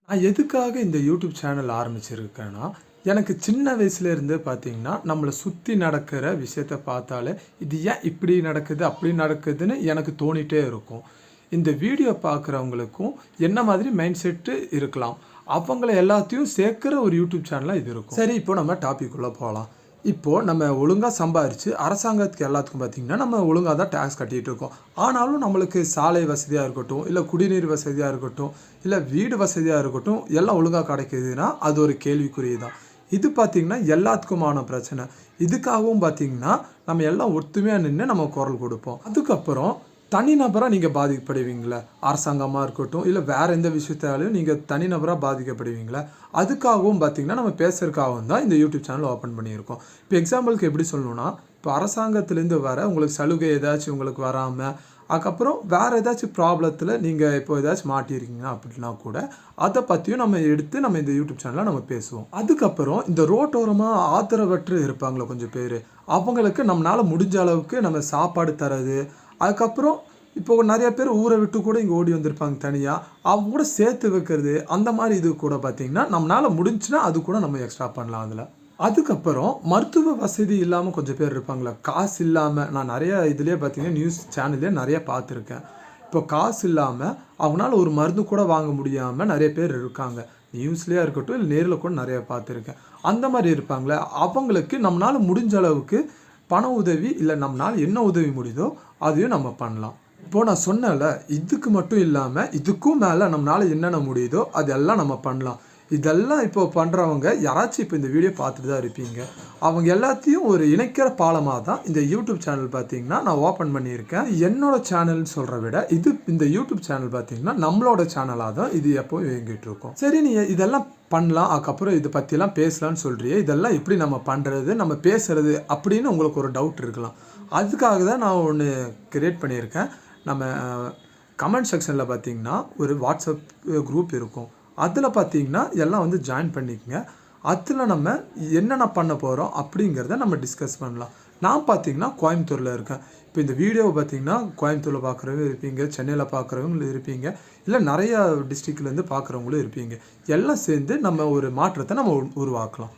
நான் எதுக்காக இந்த யூடியூப் சேனல் ஆரம்பிச்சிருக்கேன்னா, எனக்கு சின்ன வயசுலேருந்தே பார்த்தீங்கன்னா, நம்மள சுத்தி நடக்கிற விஷயத்த பார்த்தாலே, இது ஏன் இப்படி நடக்குது, அப்படி நடக்குதுன்னு எனக்கு தோணிட்டே இருக்கும். இந்த வீடியோ பார்க்குறவங்களுக்கும் என்ன மாதிரி மைண்ட் செட்டு இருக்கலாம். அவங்கள எல்லாத்தையும் சேர்க்கிற ஒரு யூடியூப் சேனலா இது இருக்கும். சரி, இப்போ நம்ம டாபிக் உள்ள போலாம். இப்போ நம்ம ஒழுங்கா சம்பாரிச்சு அரசாங்கத்துக்கு எல்லாத்துக்கும் பார்த்தீங்கன்னா, நம்ம ஒழுங்கா தான் டாக்ஸ் கட்டிட்டு இருக்கோம். ஆனாலும் நம்மளுக்கு சாலை வசதியா இருக்கட்டும், இல்ல குடிநீர் வசதியா இருக்கட்டும், இல்ல வீடு வசதியா இருக்கட்டும், எல்லாம் ஒழுங்கா கிடைக்குதுன்னா, அது ஒரு கேள்விக்குறி தான். இது பார்த்தீங்கன்னா, எல்லாத்துக்குமான பிரச்சனை. இதுக்காகவும் பார்த்தீங்கன்னா, நம்ம எல்லாம் ஒத்துமையா நின்னு நம்ம குரல் கொடுப்போம். அதுக்கப்புறம் தனிநபரா நீங்க பாதிக்கப்படுவீங்களா? அரசாங்கமா இருக்கட்டும், இல்ல வேற எந்த விஷயத்தாலும் நீங்க தனிநபரா பாதிக்கப்படுவீங்களா? அதுக்காகவும் பார்த்தீங்கன்னா, நம்ம பேசுறதுக்காகவும் தான் இந்த யூடியூப் சேனல் ஓப்பன் பண்ணியிருக்கோம். இப்போ எக்ஸாம்பிளுக்கு எப்படி சொல்லணும்னா, இப்போ அரசாங்கத்திலேருந்து வர உங்களுக்கு சலுகை ஏதாச்சும் உங்களுக்கு வராம, அதுக்கப்புறம் வேற ஏதாச்சும் ப்ராப்ளத்தில நீங்க இப்போ ஏதாச்சும் மாட்டியிருக்கீங்க அப்படின்னா கூட, அத பத்தியும் நம்ம எடுத்து நம்ம இந்த யூடியூப் சேனல்ல நம்ம பேசுவோம். அதுக்கப்புறம் இந்த ரோட்டோரமா ஆதரவற்று இருப்பாங்கள்ல கொஞ்சம் பேரு, அவங்களுக்கு நம்மனால முடிஞ்ச அளவுக்கு நம்ம சாப்பாடு தர்றது, அதுக்கப்புறம் இப்போ நெறைய பேர் ஊர விட்டு கூட இங்க ஓடி வந்திருப்பாங்க தனியா. அவங்க கூட சேர்த்து வைக்கிறது, அந்த மாரி இது கூட பார்த்தீங்கன்னா, நம்மனால முடிஞ்சுச்சுன்னா அது கூட நம்ம எக்ஸ்ட்ரா பண்ணலாம் அதுல. அதுக்கப்புறம் மருத்துவ வசதி இல்லாம கொஞ்சம் பேர் இருப்பாங்கல்ல. காசு இல்லாம நான் நெறைய இதுலயே பார்த்தீங்கன்னா, நியூஸ் சேனல்லயே நெறைய பார்த்துருக்கேன். இப்போ காசு இல்லாம அவங்கனால ஒரு மருந்து கூட வாங்க முடியாம நெறைய பேர் இருக்காங்க. நியூஸ்லயா இருக்கட்டும், இல்ல நேர்ல கூட நெறைய பார்த்துருக்கேன். அந்த மாரி இருப்பாங்கல்ல, அவங்களுக்கு நம்மனால முடிஞ்ச அளவுக்கு பண உதவி, இல்ல நம்மனால என்ன உதவி முடியுதோ அதையும் நம்ம பண்ணலாம். இப்போ நான் சொன்னேன்ல, இதுக்கு மட்டும் இல்லாம, இதுக்கும் மேல நம்மனால என்னென்ன முடியுதோ அதெல்லாம் நம்ம பண்ணலாம். இதெல்லாம் இப்போ பண்றவங்க யாராச்சும் இப்போ இந்த வீடியோ பார்த்துட்டு தான் இருப்பீங்க. அவங்க எல்லாத்தையும் ஒரு இணைக்கிற பாலமா தான் இந்த யூடியூப் சேனல் பார்த்தீங்கன்னா, நான் ஓப்பன் பண்ணியிருக்கேன். என்னோட சேனல்னு சொல்றத விட, இந்த யூடியூப் சேனல் பார்த்தீங்கன்னா, நம்மளோட சேனலா தான் இது எப்பவும் இயங்கிட்டு இருக்கும். சரி, நீ இதெல்லாம் பண்ணலாம், அதுக்கப்புறம் இத பத்திலாம் பேசலாம்னு சொல்றியே, இதெல்லாம் எப்படி நம்ம பண்றது, நம்ம பேசுறது அப்படின்னு உங்களுக்கு ஒரு டவுட் இருக்கலாம். அதுக்காக தான் நான் ஒண்ணு கிரியேட் பண்ணியிருக்கேன். நம்ம கமெண்ட் செக்ஷன்ல பார்த்தீங்கன்னா, ஒரு வாட்ஸ்அப் குரூப் இருக்கும். அதில பார்த்தீங்கன்னா, எல்லாம் வந்து ஜாயின் பண்ணிக்கங்க. அதில நம்ம என்னென்ன பண்ண போறோம் அப்படிங்கிறத நம்ம டிஸ்கஸ் பண்ணலாம். நான் பார்த்தீங்கன்னா, கோயம்புத்தூர்ல இருக்கேன். இப்போ இந்த வீடியோவ பார்த்தீங்கன்னா, கோயம்புத்தூர்ல பார்க்குறவங்க இருப்பீங்க, சென்னையில பார்க்குறவங்க இருப்பீங்க, இல்ல நெறைய டிஸ்ட்ரிக்ட்லேருந்து பார்க்குறவங்களும் இருப்பீங்க. எல்லாம் சேர்ந்து நம்ம ஒரு மாற்றத்த நம்ம உருவாக்கலாம்.